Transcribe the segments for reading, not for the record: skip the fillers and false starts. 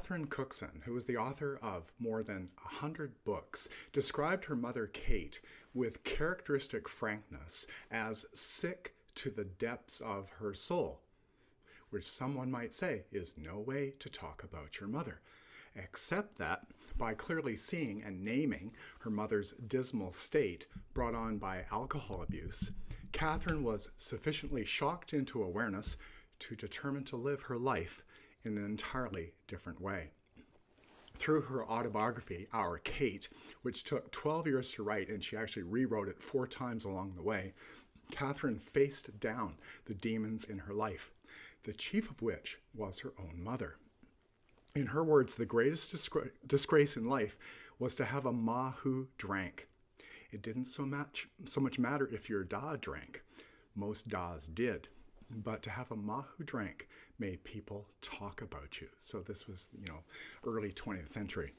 Catherine Cookson, who is the author of more than 100 books, described her mother Kate with characteristic frankness as sick to the depths of her soul, which someone might say is no way to talk about your mother, except that by clearly seeing and naming her mother's dismal state brought on by alcohol abuse, Catherine was sufficiently shocked into awareness to determine to live her life in an entirely different way. Through her autobiography, Our Kate, which took 12 years to write and she actually rewrote it 4 times along the way, Catherine faced down the demons in her life, the chief of which was her own mother. In her words, the greatest disgrace in life was to have a ma who drank. It didn't so much matter if your da drank. Most das did. But to have a ma who drank made people talk about you. So this was, early 20th century.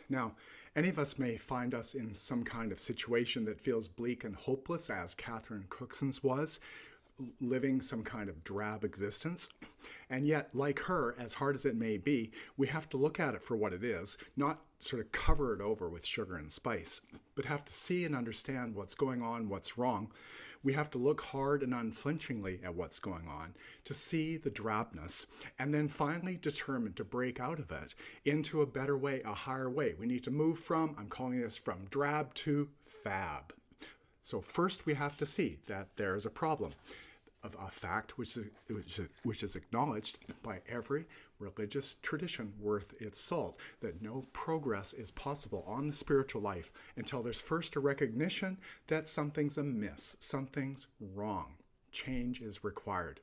Now, any of us may find us in some kind of situation that feels bleak and hopeless, as Catherine Cookson's was, living some kind of drab existence. And yet, like her, as hard as it may be, we have to look at it for what it is, not sort of cover it over with sugar and spice, but have to see and understand what's going on, what's wrong. We have to look hard and unflinchingly at what's going on to see the drabness, and then finally determine to break out of it into a better way, a higher way. We need to move from, I'm calling this from drab to fab. So first we have to see that there's a problem, of a fact which is acknowledged by every religious tradition worth its salt, that no progress is possible on the spiritual life until there's first a recognition that something's amiss, something's wrong. Change is required.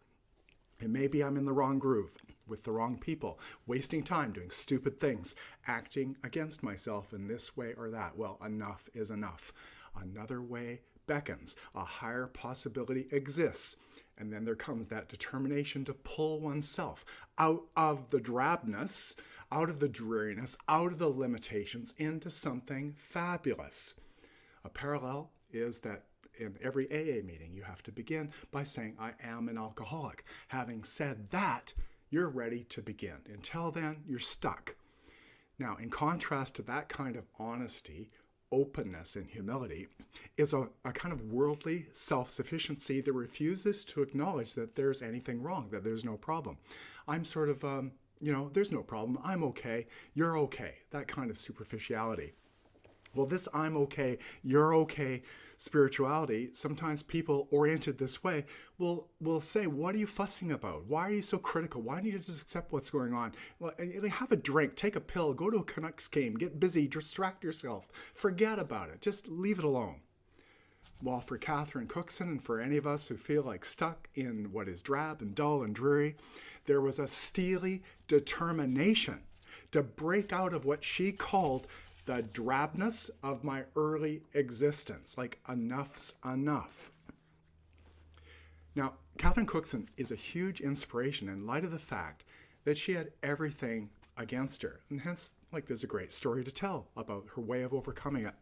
And maybe I'm in the wrong groove, with the wrong people, wasting time doing stupid things, acting against myself in this way or that. Well, enough is enough. Another way beckons. A higher possibility exists. And then there comes that determination to pull oneself out of the drabness, out of the dreariness, out of the limitations, into something fabulous. A parallel is that in every AA meeting, you have to begin by saying, I am an alcoholic. Having said that, you're ready to begin. Until then, you're stuck. Now, in contrast to that kind of honesty, openness, and humility is a kind of worldly self-sufficiency that refuses to acknowledge that there's anything wrong, that there's no problem. I'm sort of, there's no problem. I'm okay. You're okay. That kind of superficiality. Well, this I'm okay, you're okay spirituality, sometimes people oriented this way will say, what are you fussing about? Why are you so critical? Why don't you just accept what's going on? Well, have a drink, take a pill, go to a Canucks game, get busy, distract yourself, forget about it, just leave it alone. While for Catherine Cookson and for any of us who feel like stuck in what is drab and dull and dreary, there was a steely determination to break out of what she called the drabness of my early existence, like enough's enough. Now, Catherine Cookson is a huge inspiration in light of the fact that she had everything against her, and hence, there's a great story to tell about her way of overcoming it.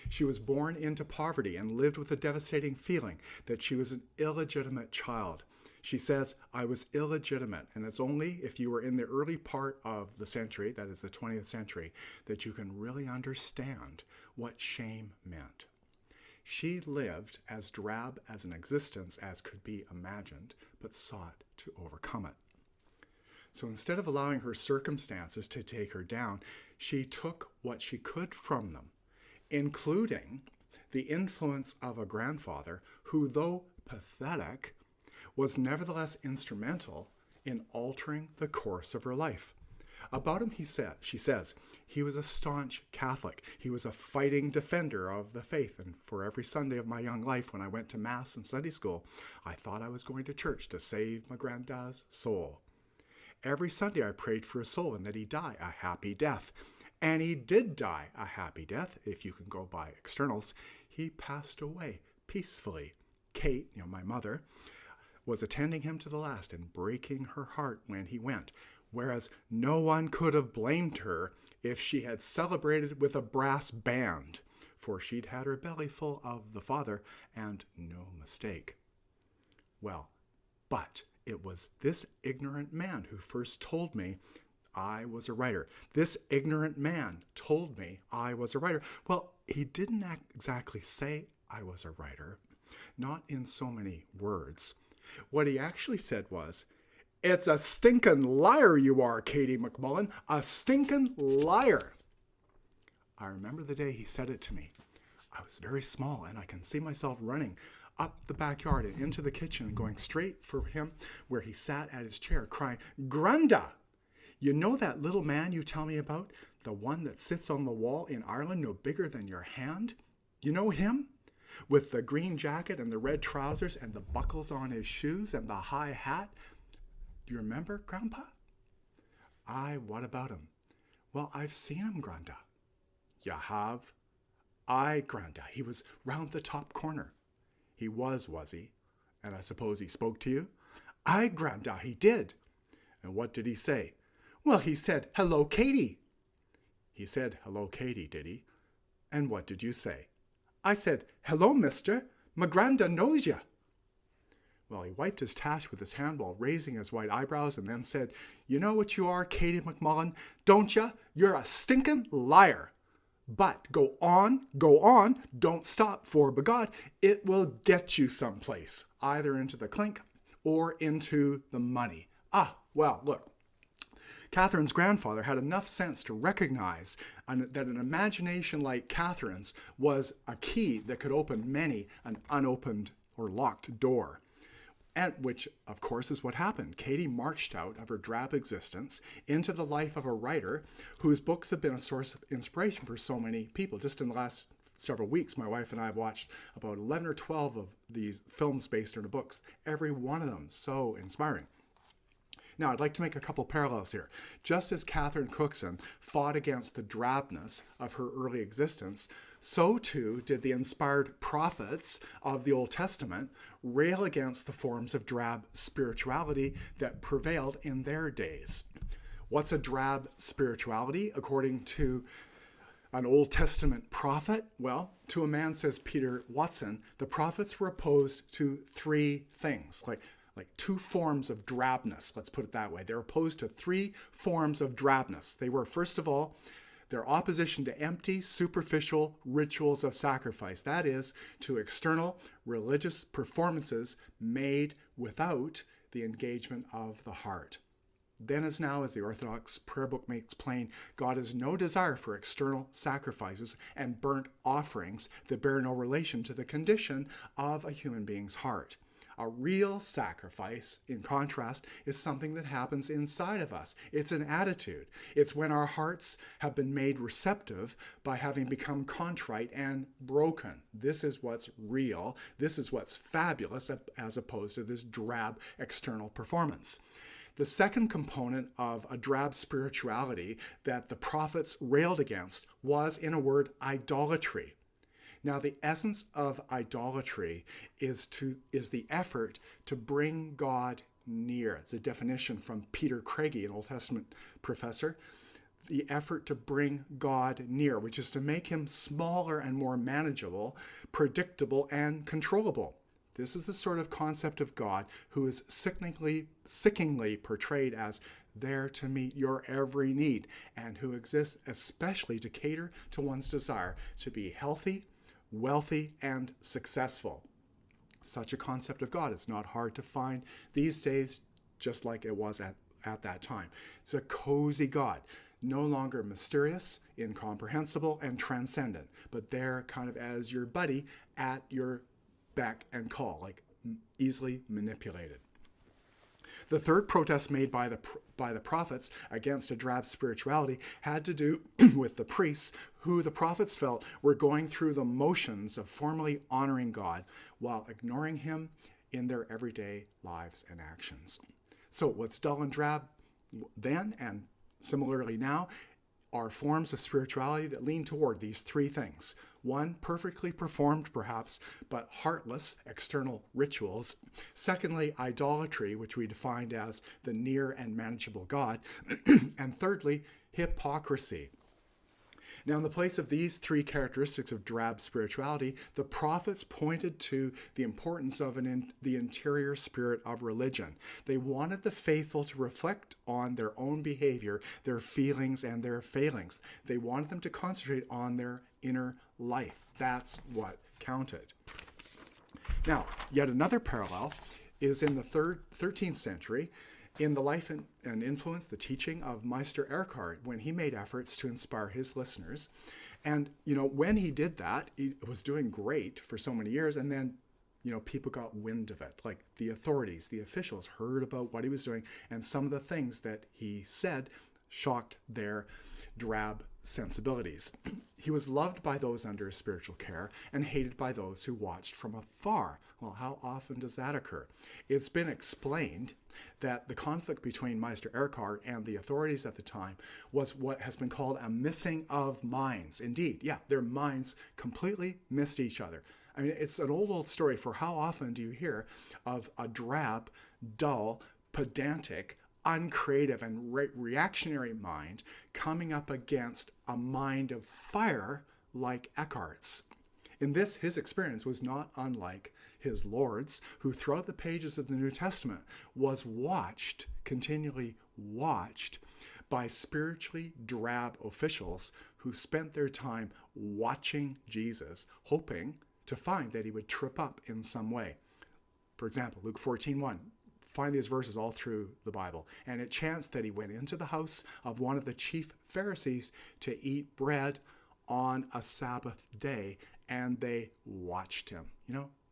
She was born into poverty and lived with a devastating feeling that she was an illegitimate child. She says, I was illegitimate, and it's only if you were in the early part of the century, that is the 20th century, that you can really understand what shame meant. She lived as drab as an existence as could be imagined, but sought to overcome it. So instead of allowing her circumstances to take her down, she took what she could from them, including the influence of a grandfather who, though pathetic, was nevertheless instrumental in altering the course of her life. About him, she says, he was a staunch Catholic. He was a fighting defender of the faith. And for every Sunday of my young life, when I went to Mass and Sunday school, I thought I was going to church to save my granddad's soul. Every Sunday I prayed for his soul and that he die a happy death. And he did die a happy death, if you can go by externals. He passed away peacefully. Kate, my mother, was attending him to the last and breaking her heart when he went, whereas no one could have blamed her if she had celebrated with a brass band, for she'd had her belly full of the Father, and no mistake. Well, but it was this ignorant man who first told me I was a writer. This ignorant man told me I was a writer. Well, he didn't exactly say I was a writer, not in so many words. What he actually said was, "It's a stinking liar you are, Katie McMullen, a stinking liar." I remember the day he said it to me. I was very small, and I can see myself running up the backyard and into the kitchen and going straight for him where he sat at his chair crying, "Granda, you know that little man you tell me about? The one that sits on the wall in Ireland no bigger than your hand? You know him? With the green jacket and the red trousers and the buckles on his shoes and the high hat? Do you remember, Grandpa?" "Aye, what about him?" "Well, I've seen him, Granda." "You have?" "Aye, Granda, he was round the top corner." "He was he? And I suppose he spoke to you?" "Aye, Granda, he did." "And what did he say?" "Well, he said, 'Hello, Katie.'" "He said, 'Hello, Katie,' did he? And what did you say?" "I said, 'Hello, mister, my Granda knows ya.'" Well, he wiped his tash with his hand while raising his white eyebrows and then said, "You know what you are, Katie McMullen, don't ya? You're a stinking liar. But go on, don't stop, for b'God, it will get you someplace, either into the clink or into the money." Well, look, Catherine's grandfather had enough sense to recognize that an imagination like Catherine's was a key that could open many an unopened or locked door. And which, of course, is what happened. Katie marched out of her drab existence into the life of a writer whose books have been a source of inspiration for so many people. Just in the last several weeks, my wife and I have watched about 11 or 12 of these films based on her books. Every one of them so inspiring. Now, I'd like to make a couple parallels here. Just as Catherine Cookson fought against the drabness of her early existence, so too did the inspired prophets of the Old Testament rail against the forms of drab spirituality that prevailed in their days. What's a drab spirituality, according to an Old Testament prophet? Well, to a man, says Peter Watson, the prophets were opposed to three things, like two forms of drabness, let's put it that way. They're opposed to three forms of drabness. They were, first of all, their opposition to empty, superficial rituals of sacrifice. That is, to external religious performances made without the engagement of the heart. Then as now, as the Orthodox prayer book makes plain, God has no desire for external sacrifices and burnt offerings that bear no relation to the condition of a human being's heart. A real sacrifice, in contrast, is something that happens inside of us. It's an attitude. It's when our hearts have been made receptive by having become contrite and broken. This is what's real. This is what's fabulous, as opposed to this drab external performance. The second component of a drab spirituality that the prophets railed against was, in a word, idolatry. Now, the essence of idolatry is the effort to bring God near. It's a definition from Peter Craigie, an Old Testament professor. The effort to bring God near, which is to make him smaller and more manageable, predictable, and controllable. This is the sort of concept of God who is sickeningly portrayed as there to meet your every need, and who exists especially to cater to one's desire to be healthy, wealthy, and successful. Such a concept of God is not hard to find these days, just like it was at that time. It's a cozy God, no longer mysterious, incomprehensible, and transcendent, but there kind of as your buddy at your beck and call, like easily manipulated. The third protest made by the prophets against a drab spirituality had to do with the priests, who the prophets felt were going through the motions of formally honoring God while ignoring him in their everyday lives and actions. So what's dull and drab then, and similarly now, are forms of spirituality that lean toward these three things. One, perfectly performed perhaps, but heartless external rituals. Secondly, idolatry, which we defined as the near and manageable God. And thirdly, hypocrisy. Now, in the place of these three characteristics of drab spirituality, the prophets pointed to the importance of the interior spirit of religion. They wanted the faithful to reflect on their own behavior, their feelings, and their failings. They wanted them to concentrate on their inner life. That's what counted. Now, yet another parallel is in the 13th century in the life and influence, the teaching of Meister Eckhart, when he made efforts to inspire his listeners. And, when he did that, he was doing great for so many years. And then, people got wind of it. Like the authorities, the officials heard about what he was doing. And some of the things that he said shocked their drab sensibilities. He was loved by those under his spiritual care and hated by those who watched from afar. Well, how often does that occur? It's been explained that the conflict between Meister Eckhart and the authorities at the time was what has been called a missing of minds. Indeed, yeah, their minds completely missed each other. I mean, it's an old story. For how often do you hear of a drab, dull, pedantic, uncreative, and reactionary mind coming up against a mind of fire like Eckhart's? In this, his experience was not unlike his Lord's, who throughout the pages of the New Testament was continually watched by spiritually drab officials who spent their time watching Jesus, hoping to find that he would trip up in some way. For example, Luke 14:1. Find these verses all through the Bible. And it chanced that he went into the house of one of the chief Pharisees to eat bread on a Sabbath day, and they watched him.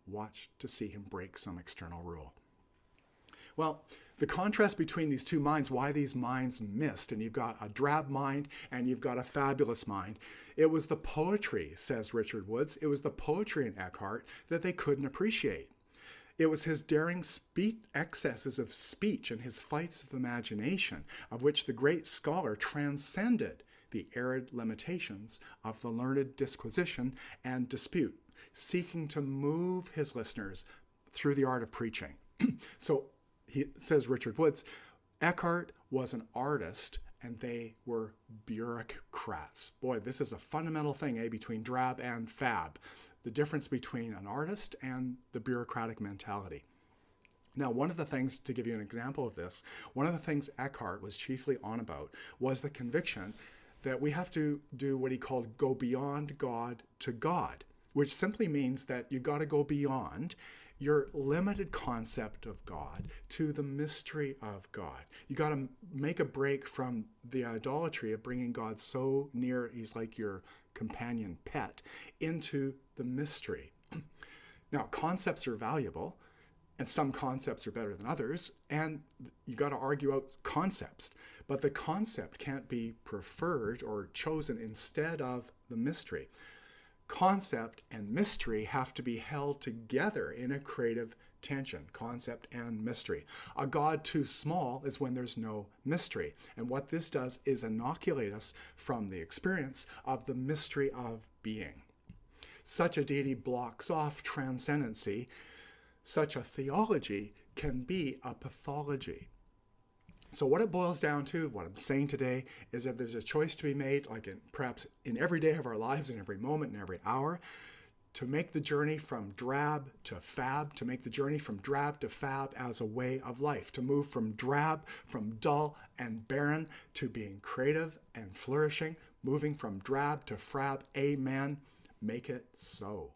Watched to see him break some external rule. Well, the contrast between these two minds, why these minds missed, and you've got a drab mind and you've got a fabulous mind. It was the poetry, says Richard Woods, it was the poetry in Eckhart that they couldn't appreciate. It was his daring excesses of speech and his flights of imagination, of which the great scholar transcended the arid limitations of the learned disquisition and dispute, seeking to move his listeners through the art of preaching. So, he says Richard Woods, Eckhart was an artist and they were bureaucrats. Boy, this is a fundamental thing, between drab and fab. The difference between an artist and the bureaucratic mentality. Now, one of the things, to give you an example of this, one of the things Eckhart was chiefly on about was the conviction that we have to do what he called go beyond God to God, which simply means that you got to go beyond your limited concept of God to the mystery of God. You got to make a break from the idolatry of bringing God so near he's like your companion pet into the mystery. Now, concepts are valuable, and some concepts are better than others, and you got to argue out concepts. But the concept can't be preferred or chosen instead of the mystery. Concept and mystery have to be held together in a creative tension, concept and mystery. A God too small is when there's no mystery. And what this does is inoculate us from the experience of the mystery of being. Such a deity blocks off transcendency. Such a theology can be a pathology. So what it boils down to, what I'm saying today, is that there's a choice to be made, like perhaps in every day of our lives, in every moment, in every hour, to make the journey from drab to fab, to make the journey from drab to fab as a way of life, to move from drab, from dull and barren, to being creative and flourishing, moving from drab to fab. Amen. Make it so.